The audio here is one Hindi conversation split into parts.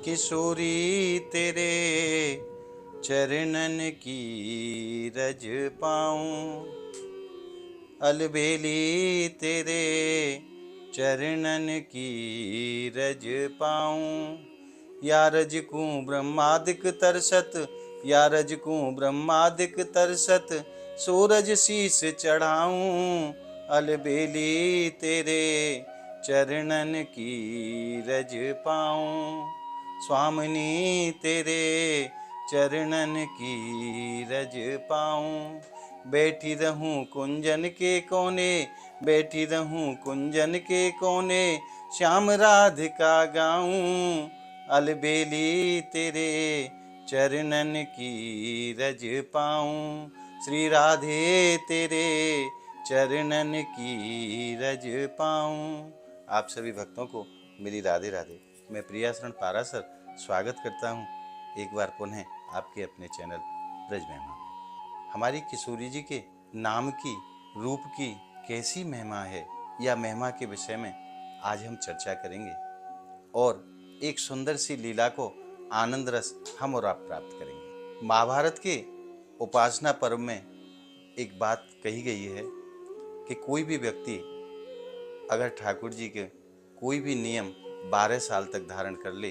किशोरी तेरे चरणन की रज पाऊं, अलबेली तेरे चरणन की रज पाऊं। या रज को ब्रह्मादिक तरसत, या रज को ब्रह्मादिक तरसत, सूरज शीस चढ़ाऊं। अलबेली तेरे चरणन की रज पाऊं, स्वामिनी तेरे चरणन की रज पाऊं। बैठी रहूं कुंजन के कोने, बैठी रहूं कुंजन के कोने, श्याम राधिका गाऊं। अलबेली तेरे चरणन की रज पाऊं, श्री राधे तेरे चरणन की रज पाऊं। आप सभी भक्तों को मेरी राधे राधे। मैं प्रियाशरण पारासर स्वागत करता हूं एक बार पुनः आपके अपने चैनल ब्रज महिमा में। हमारी किशोरी जी के नाम की, रूप की कैसी महिमा है, या महिमा के विषय में आज हम चर्चा करेंगे और एक सुंदर सी लीला को आनंद रस हम और आप प्राप्त करेंगे। महाभारत के उपासना पर्व में एक बात कही गई है कि कोई भी व्यक्ति अगर ठाकुर जी के कोई भी नियम 12 साल तक धारण कर ले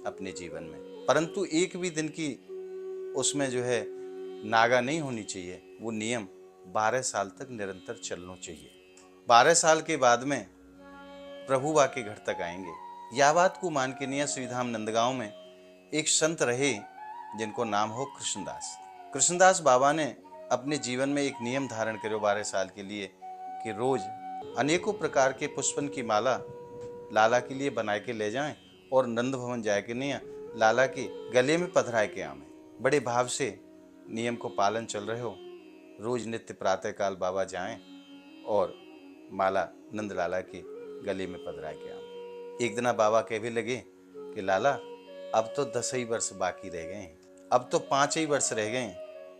अपने जीवन में, परंतु एक भी दिन की उसमें जो है नागा नहीं होनी चाहिए, वो नियम 12 साल तक निरंतर चलना चाहिए। 12 साल के बाद में प्रभु बा के घर तक आएंगे। यह बात को मान के निया श्रीधाम नंदगांव में एक संत रहे जिनको नाम हो कृष्णदास। कृष्णदास बाबा ने अपने जीवन में एक नियम धारण करो 12 साल के लिए कि रोज अनेकों प्रकार के पुष्पन की माला लाला के लिए बना के ले जाएं और नंद भवन जाए के नहीं लाला के गले में पधराए के आवे। बड़े भाव से नियम को पालन चल रहे हो। रोज नित्य प्रातः काल बाबा जाएं और माला नंद लाला के गले में पधराए के आवे। एक दिन बाबा कह भी लगे कि लाला अब तो 10 ही वर्ष बाकी रह गए, अब तो 5 ही वर्ष रह गए,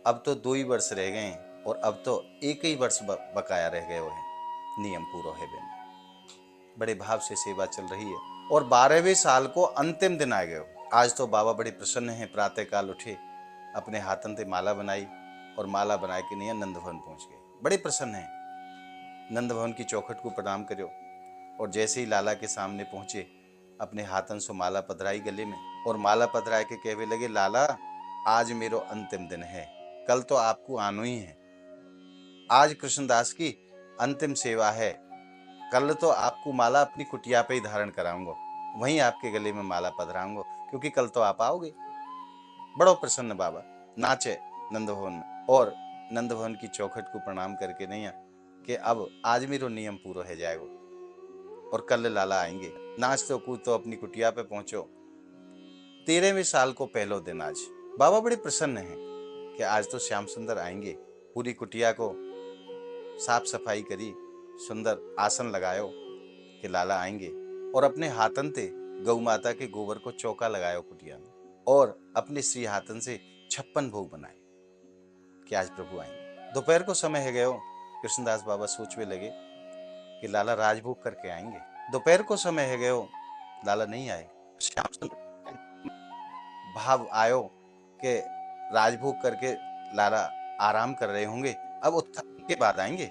अब तो 2 ही वर्ष रह गए और अब तो 1 ही वर्ष बकाया रह गए है, नियम पूरा है बेन। बड़े भाव से सेवा चल रही है और 12वें साल को अंतिम दिन आ गए। आज तो बाबा बड़े प्रसन्न हैं। प्रातः काल उठे, अपने हाथन से माला बनाई और माला बना के नहीं नंद भवन पहुंच गए। बड़े प्रसन्न हैं। नंद भवन की चौखट को प्रणाम करो और जैसे ही लाला के सामने पहुंचे अपने हाथन से माला पधराई गले में और माला पधराए के कहवे लगे, लाला आज मेरो अंतिम दिन है, कल तो आपको आना ही है। आज कृष्णदास की अंतिम सेवा है, कल तो आपको माला अपनी कुटिया पे ही धारण कराऊंगा, वहीं आपके गले में माला पधराऊंगा, क्योंकि कल तो आप आओगे। बड़ो प्रसन्न बाबा नाचे नंद भवन में और नंद भवन की चौखट को प्रणाम करके नहीं कि अब आज मेरो नियम पूरा हो जाएगा और कल लाला आएंगे। नाच तो कूद तो अपनी कुटिया पे पहुंचो। 13वें साल को पहलो दिन आज बाबा बड़े प्रसन्न हैं कि आज तो श्याम सुंदर आएंगे। पूरी कुटिया को साफ सफाई करी, सुंदर आसन लगायो कि लाला आएंगे और अपने हाथन से गौ माता के गोबर को चौका लगायो कुटिया में और अपने श्री हाथन से 56 भोग बनाए कि आज प्रभु आएंगे। दोपहर को समय है गयो। कृष्णदास बाबा सोचने लगे कि लाला राजभोग करके आएंगे। दोपहर को समय है गयो, लाला नहीं आए। श्याम सुंदर भाव आयो कि राजभोग करके लाला आराम कर रहे होंगे, अब उत्थान के बाद आएंगे।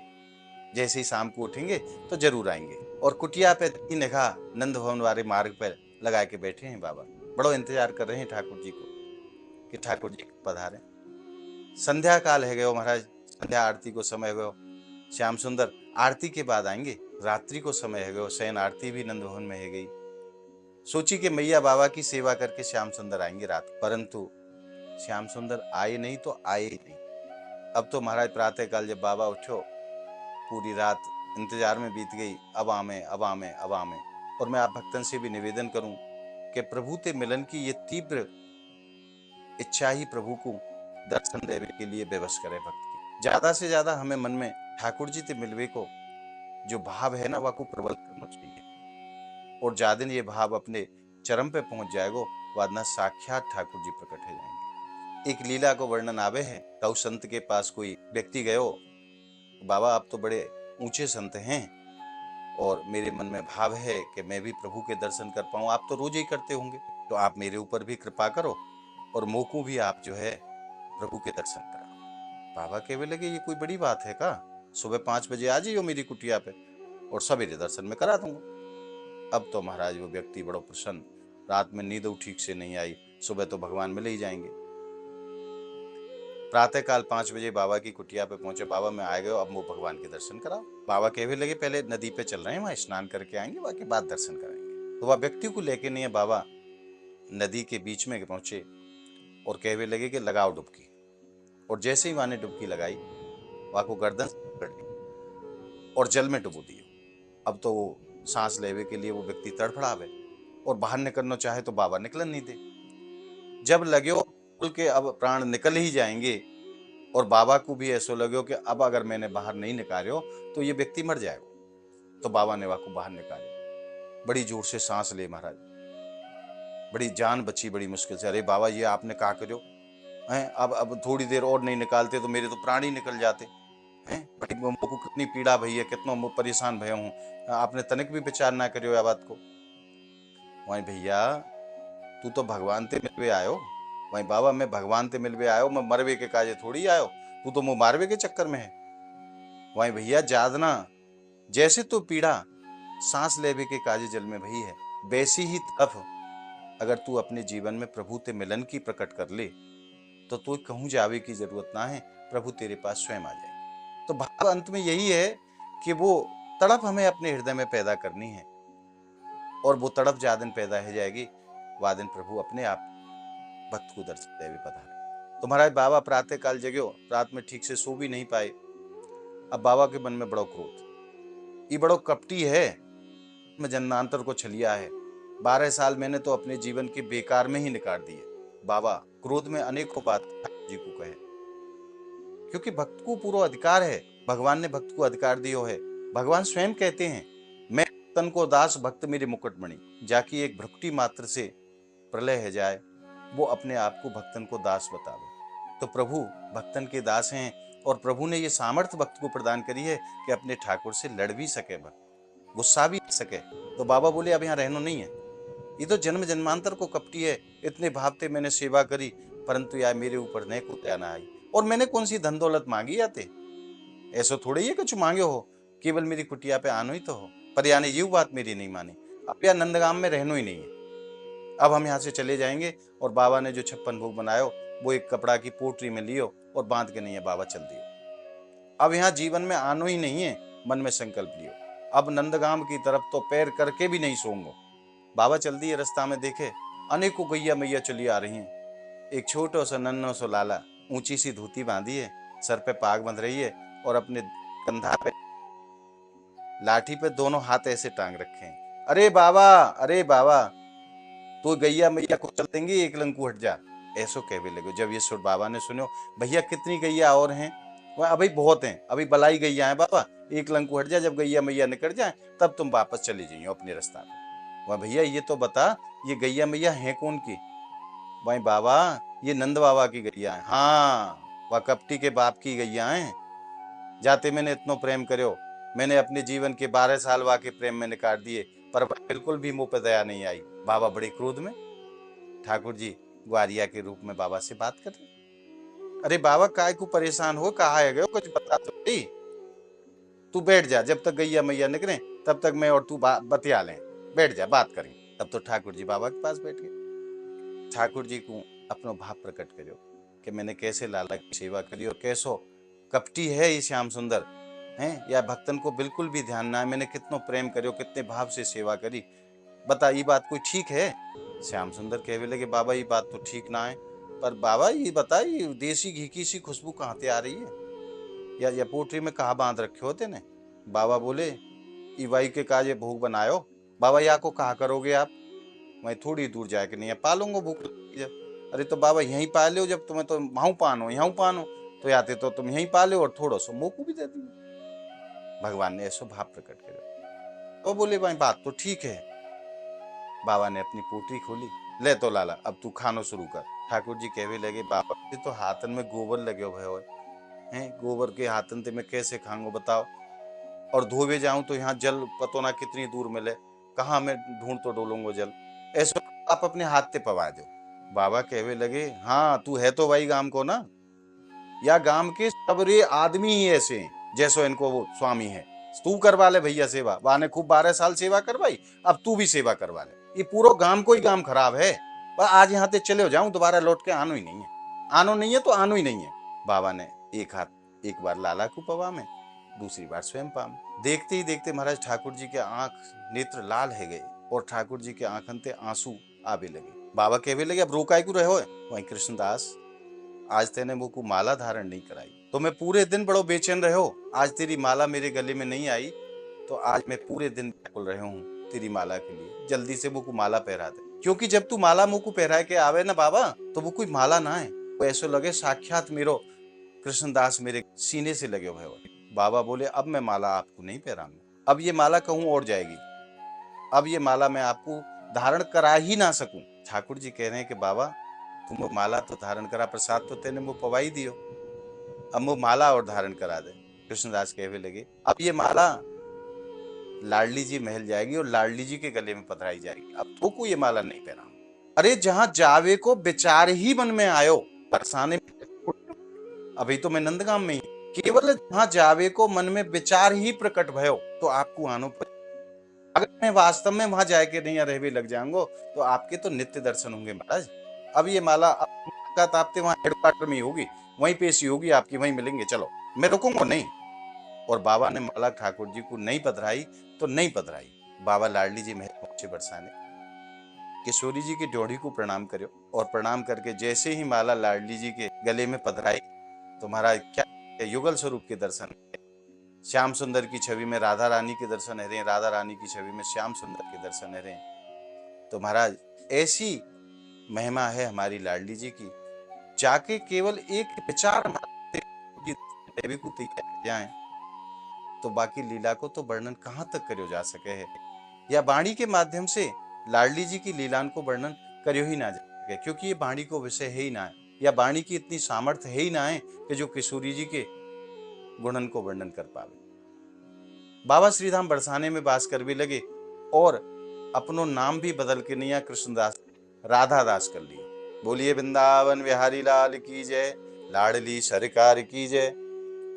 जैसे ही शाम को उठेंगे तो जरूर आएंगे। और कुटिया पे निगाह नंद भवन वाले मार्ग पर लगा के बैठे हैं बाबा। बड़ो इंतजार कर रहे हैं ठाकुर जी को कि ठाकुर जी पधारे। संध्या काल है गयो महाराज, संध्या आरती को समय गयो। श्याम सुंदर आरती के बाद आएंगे। रात्रि को समय है गयो, शयन आरती भी नंद भवन में है गई। सोची कि मैया बाबा की सेवा करके श्याम सुंदर आएंगे रात, परंतु श्याम सुंदर आए नहीं तो आए ही नहीं। अब तो महाराज प्रातः काल जब बाबा उठो, पूरी रात इंतजार में बीत गई, अब आमे अब आमे अब आमे। और मैं आप भक्तन से भी निवेदन करूं कि प्रभु ते मिलन की ये तीव्र इच्छा ही प्रभु को दर्शन देने के लिए बेबस करे भक्त की। ज्यादा से ज्यादा हमें मन में ठाकुर जी ते मिलवे को जो भाव है ना, वह को प्रबल करना चाहिए। और ज्यादा ये भाव अपने चरम पे पहुंच जाएगा, वरना साक्षात ठाकुर जी प्रकट हो जाएंगे। एक लीला को वर्णन आवे है। तव संत के पास कोई व्यक्ति गयो, बाबा आप तो बड़े ऊंचे संत हैं और मेरे मन में भाव है कि मैं भी प्रभु के दर्शन कर पाऊं, आप तो रोज ही करते होंगे। तो आप मेरे ऊपर भी कृपा करो और मोकू भी आप जो है प्रभु के दर्शन कराओ। बाबा कहने लगे ये कोई बड़ी बात है का, सुबह 5 बजे आ जाइयो मेरी कुटिया पे और सवेरे दर्शन में करा दूंगा। अब तो महाराज वो व्यक्ति बड़ो प्रसन्न, रात में नींद ठीक से नहीं आई, सुबह तो भगवान मिल ही जाएंगे। प्रातःकाल 5 बजे बाबा की कुटिया पे पहुंचे। बाबा मैं आ गए, अब वो भगवान के दर्शन कराओ। बाबा कहने लगे पहले नदी पे चल रहे हैं, वहां स्नान करके आएंगे, बाकी बाद दर्शन कराएंगे। तो वह व्यक्ति को लेके नहीं है, बाबा नदी के बीच में पहुंचे और कहने लगे कि लगाओ डुबकी। और जैसे ही वहां ने डुबकी लगाई, वहां को गर्दन पकड़ ली और जल में डुबो दियो। अब तो वो सांस लेवे के लिए वो व्यक्ति तड़फड़ावे और बाहर निकलना चाहे तो बाबा निकलन नहीं दे। जब लग्यो बोल के अब प्राण निकल ही जाएंगे और बाबा को भी ऐसा लग्यो कि अब अगर मैंने बाहर नहीं निकालो तो ये व्यक्ति मर जाएगा। तो बाबा ने वाको बाहर निकाले, बड़ी जोर से सांस ले महाराज, बड़ी जान बची बड़ी मुश्किल से। अरे बाबा ये आपने कहा करो हैं, अब थोड़ी देर और नहीं निकालते तो मेरे तो प्राण ही निकल जाते हैं। बड़ी को कितनी पीड़ा भई है, कितना परेशान भय हूँ, आपने तनिक भी विचार ना करियो या बात को। वहीं भैया तू तो भगवान ते मिलवे आयो, वहीं बाबा मैं भगवान ते मिलवे आयो, मैं मरवे के काजे थोड़ी आयो, तू तो मुँह मारवे के चक्कर में है। वहीं भैया जादना जैसे तो पीड़ा सांस लेवे के काजे जल में भई है, वैसी ही तप अगर तू अपने जीवन में प्रभु ते मिलन की प्रकट कर ले तो तू कहूं जावे की जरूरत ना है, प्रभु तेरे पास स्वयं आ जाएंगे। तो भाव अंत में यही है कि वो तड़प हमें अपने हृदय में पैदा करनी है और वो तड़प जा दिन पैदा हो जाएगी, वह दिन प्रभु अपने आप भक्त को दर्शन देवे पधारे। तो महाराज बाबा प्रातः काल जगो, रात में ठीक से सो भी नहीं पाए। अब बाबा के मन में बड़ो क्रोध, ये बड़ो कपटी है, मैं जन्मांतर को छलिया है, 12 साल मैंने तो अपने जीवन के बेकार में ही निकाल दिए। बाबा क्रोध में अनेकों बात जी को कहे, क्योंकि भक्त को पूरा अधिकार है, भगवान ने भक्त को अधिकार दियो है। भगवान स्वयं कहते हैं मैं तन को दास भक्त मेरे मुकुटमणि, जाकी एक भ्रुकुटी मात्र से प्रलय है जाए, वो अपने आप को भक्तन को दास बतावे। तो प्रभु भक्तन के दास हैं और प्रभु ने ये सामर्थ्य भक्त को प्रदान करी है कि अपने ठाकुर से लड़ भी सके, भक्त गुस्सा भी सके। तो बाबा बोले अब यहाँ रहना नहीं है, ये तो जन्म जन्मांतर को कपटी है, इतने भावते मैंने सेवा करी परंतु यार मेरे ऊपर नए को दया ना आई। और मैंने कौन सी धन दौलत मांगी आते, ऐसा थोड़े ही कुछ मांगे हो, केवल मेरी कुटिया पे आनो ही तो हो। पर यानी ये बात मेरी नहीं मानी, अब यार नंदगाम में रहना ही नहीं है, अब हम यहाँ से चले जाएंगे। और बाबा ने जो 56 भोग बनायो वो एक कपड़ा की पोटरी में लियो और बांध के नहीं है बाबा चल दियो। अब यहाँ जीवन में आनो ही नहीं है, मन में संकल्प लियो, अब नंदगाम की तरफ तो पैर करके भी नहीं सोऊंगा। बाबा चल दिए, रास्ता में देखे अनेकों गैया मैया चली आ रही हैं। एक छोटो सा नन्नो सो लाला, ऊंची सी धोती बांधी है, सर पे पाग बंध रही है और अपने कंधा पे लाठी पे दोनों हाथ ऐसे टांग रखे हैं। अरे बाबा तो गैया मैया को चल देंगे, एक लंकू हट जा, ऐसो कहवे लगे। जब ये सुर बाबा ने सुनो, भैया कितनी गैया और हैं, वह अभी बहुत हैं, अभी बलाई गैया है बाबा, एक लंकू हट जा, जब गैया मैया निकल जाए तब तुम वापस चले जाइयो अपने रास्ता पे। वह भैया ये तो बता ये गैया मैया है कौन की। वही बाबा ये नंद बाबा की गैया है। हाँ वह कपटी के बाप की गैया है, जाते मैंने इतना प्रेम करो, मैंने अपने जीवन के 12 साल वाके प्रेम में निकाल दिए, पर बिल्कुल भी मुंह पे दया नहीं आई। बाबा बड़े क्रोध में, ठाकुर जी ग्वारिया के रूप में बाबा से बात कर रहे। अरे बाबा काय को परेशान हो, कहा है गयो कुछ बता तो नहीं, तू बैठ जा, जब तक गैया मैया निकले तब तक मैं और तू बतिया लें, बैठ जा बात करें। तब तो ठाकुर जी बाबा के पास बैठ गए। ठाकुर जी को अपनो भाव प्रकट करो कि मैंने कैसे लाला की सेवा करी और कैसो कपटी है ये श्याम सुंदर हैं, या भक्तन को बिल्कुल भी ध्यान ना है, मैंने कितनो प्रेम करो, कितने भाव से सेवा करी, बता ये बात कोई ठीक है। श्याम सुंदर कहने लगे बाबा ये बात तो ठीक ना है, पर बाबा ये बता ये देसी घी की सी खुशबू कहाँ से आ रही है, या पोटरी में कहाँ बांध रखे होते ने। बाबा बोले इवाई के काजे भोग बनायो, बाबा या को कहा करोगे आप, मैं थोड़ी दूर जाके नहीं है पालूंगा भूख जब। अरे तो बाबा यहीं पाले हो, जब तुम्हें तो वहां पानो यहाँ पानो, तो याते तो तुम यहीं पाले और थोड़ा सो मोकू भी दे दिए। भगवान ने ऐसा भाव प्रकट किया तो बोले भाई बात तो ठीक है। बाबा ने अपनी पोटरी खोली, ले तो लाला अब तू खानो शुरू कर। ठाकुर जी कहवे लगे बाबा तो हाथन में गोबर लगे हुए हैं, गोबर के हाथन ते मैं कैसे खाऊंगा बताओ, और धोवे जाऊं तो यहाँ जल पतो ना कितनी दूर मिले, कहाँ मैं ढूंढ तो डोलूंगा जल, ऐसा आप अपने हाथ से पवा दो। बाबा कहवे लगे, हाँ तू है तो वही गांव को ना, या गांव के सबरे आदमी ही ऐसे हैं जैसो इनको वो स्वामी है। तू करवा ले भैया सेवा, वाने खूब 12 साल सेवा करवाई, अब तू भी सेवा करवा ले। ये पूरा गांव को ही काम खराब है। पर आज यहाँ ते चले हो जाऊं, दोबारा लौट के आनो ही नहीं है। आनो नहीं है तो आनो ही नहीं है। बाबा ने एक हाथ एक बार लाला को पवा में, दूसरी बार स्वयं पाम। देखते ही देखते महाराज ठाकुर जी के आंख नेत्र लाल है गए और ठाकुर जी के आंखन ते आंसू आवे लगे। बाबा कहवे लगे, अब रोकाई क्यों रहे हो? वहीं कृष्णदास, आज तेने मुझको माला धारण नहीं कराई तो मैं पूरे दिन बड़ो बेचैन रहे हो। आज तेरी माला मेरे गले में नहीं आई तो आज मैं पूरे दिन व्याकुल रहे हूँ तेरी माला के लिए। जल्दी से मुझको माला पहरा दे, क्योंकि जब तू माला मुझको पहरा के आवे ना बाबा, तो वो कोई माला ना है, वो ऐसे लगे साक्षात मेरो कृष्णदास मेरे सीने से लगे हुए हो। बाबा बोले, अब मैं माला आपको नहीं पहराऊंगा, अब ये माला कहूं और जाएगी, अब ये माला मैं आपको धारण करा ही ना सकूं। ठाकुर जी कह रहे हैं कि बाबा तुम माला तो धारण करा, प्रसाद तो तेने मुझ पवाई दियो, अब वो माला और धारण करा दे। कृष्णदास कहने लगे, अब ये माला लाडली जी महल जाएगी और लाडली जी के गले में पधराई जाएगी, अब तो को ये माला नहीं पहना। अरे जहां जावे को विचार ही मन में आयो, बरसाने अभी तो मैं नंदगाम में ही, केवल जहां जावे को मन में विचार ही प्रकट भयो तो आपको आनो पर। अगर मैं वास्तव में वहां जाके नहीं रहवे लग जाऊंगा तो आपके तो नित्य दर्शन होंगे महाराज। अब ये माला आपते वहां हेडक्वार्टर में ही होगी, वहीं पेशी होगी आपकी, वहीं मिलेंगे, चलो मैं रुकूंगा नहीं। और बाबा ने माला ठाकुर जी को नहीं पधराई तो नहीं पधराई। बाबा लाडली जी महल पहुंचे बरसाने, किशोरी जी की ड्योढ़ी को प्रणाम करो और प्रणाम करके जैसे ही माला लाडली जी के गले में पधराई तो महाराज क्या युगल स्वरूप के दर्शन, श्याम सुंदर की छवि में राधा रानी के दर्शन है रहे, राधा रानी की छवि में श्याम सुंदर के दर्शन है रहे। तो महाराज ऐसी महिमा है हमारी लाडली जी की, जाके केवल एक विचार देवी को जाए तो बाकी लीला को तो वर्णन कहां तक करो जा सके है, या वाणी के माध्यम से लाडली जी की लीलान को वर्णन करो ही ना जा सके, क्योंकि ये वाणी को विषय है ही ना है, या वाणी की इतनी सामर्थ्य है ही ना है कि जो किशोरी जी के गुणन को वर्णन कर पावे। बाबा श्रीधाम बरसाने में बास कर भी लगे और अपनो नाम भी बदल के नैया कृष्णदास राधा दास कर लिया। बोलिए वृंदावन बिहारी लाल की जय, लाडली सरकार की जय।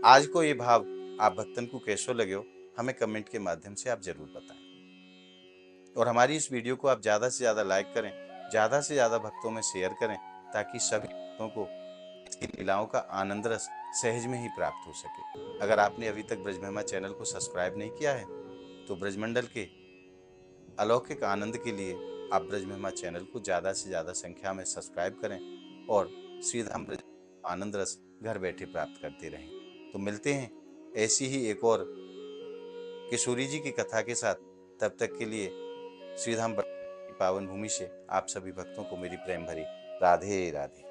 आज को ये भाव आप भक्तन को कैसो लगे हो, हमें कमेंट के माध्यम से आप जरूर बताएं। और हमारी इस वीडियो को आप ज़्यादा से ज़्यादा लाइक करें, ज़्यादा से ज़्यादा भक्तों में शेयर करें, ताकि सभी भक्तों को इसकी लीलाओं का आनंद रस सहज में ही प्राप्त हो सके। अगर आपने अभी तक ब्रज महिमा चैनल को सब्सक्राइब नहीं किया है तो ब्रजमंडल के अलौकिक आनंद के लिए आप ब्रज महिमा चैनल को ज़्यादा से ज़्यादा संख्या में सब्सक्राइब करें और श्रीधाम ब्रज आनंद रस घर बैठे प्राप्त करते रहें। तो मिलते हैं ऐसी ही एक और किशोरी जी की कथा के साथ। तब तक के लिए श्रीधाम की पावन भूमि से आप सभी भक्तों को मेरी प्रेम भरी राधे राधे।